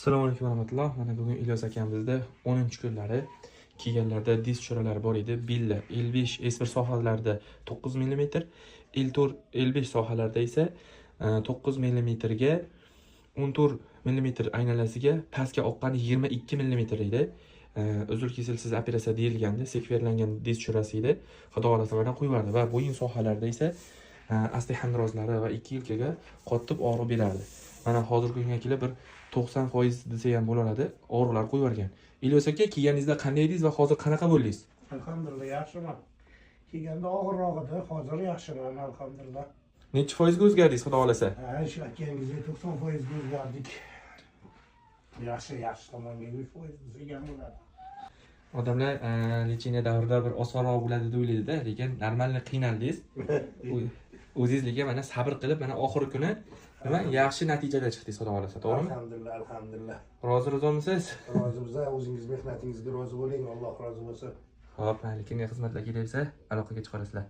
Assalomu alaykum warahmatulloh. Mana bugun Ilyos akamizda 10-kunlari kiyganlarda diz cho'ralari bor edi. Billa 55 S1 sohalarida 9 mm, L4 55 sohalarda esa 9 mm ga 14 mm aynalasiga pastga oqqani 22 mm edi. Uzr kesilsiz operatsiya deyilganda sekverlangan diz cho'rasi edi. Xudo xolasa mana qo'yardi va bo'yin sohalarida esa osteoxondrozlari va ikki yelkaga qotib og'riq berardi. Mana hozirgi kunga kelib bir 90% desa ham bo'lardi, og'riqlar qo'yargan. Ilyos aka, kiyganingizda qanday edingiz va hozir qanaqa bo'ldingiz? Alhamdulillah, yaxshiman. Kiyganda og'irroq edi, hozir yaxshiman, alhamdulillah. Necha foizga o'zgardingiz, xudo xolasa? Shu akangizga 90% o'zgardik. Yaxshi tomonga 100% degan bo'ladi. Odamlar lecheniya davrida bir osonroq bo'ladi deb o'ylaydi-da, lekin normalni qiynaldingiz. O'zingizga mana sabr qilib, mana oxirgi kuni nima yaxshi natijaga chiqdingiz, xudo xolasa, to'g'rimi? Alhamdulillah. Rozimisiz? Rozimiz, o'zingiz mehnatingizga rozi bo'ling, Alloh rozi bo'lsin. Xo'p, lekin xizmatlar kelaversa, aloqaga chiqasizlar.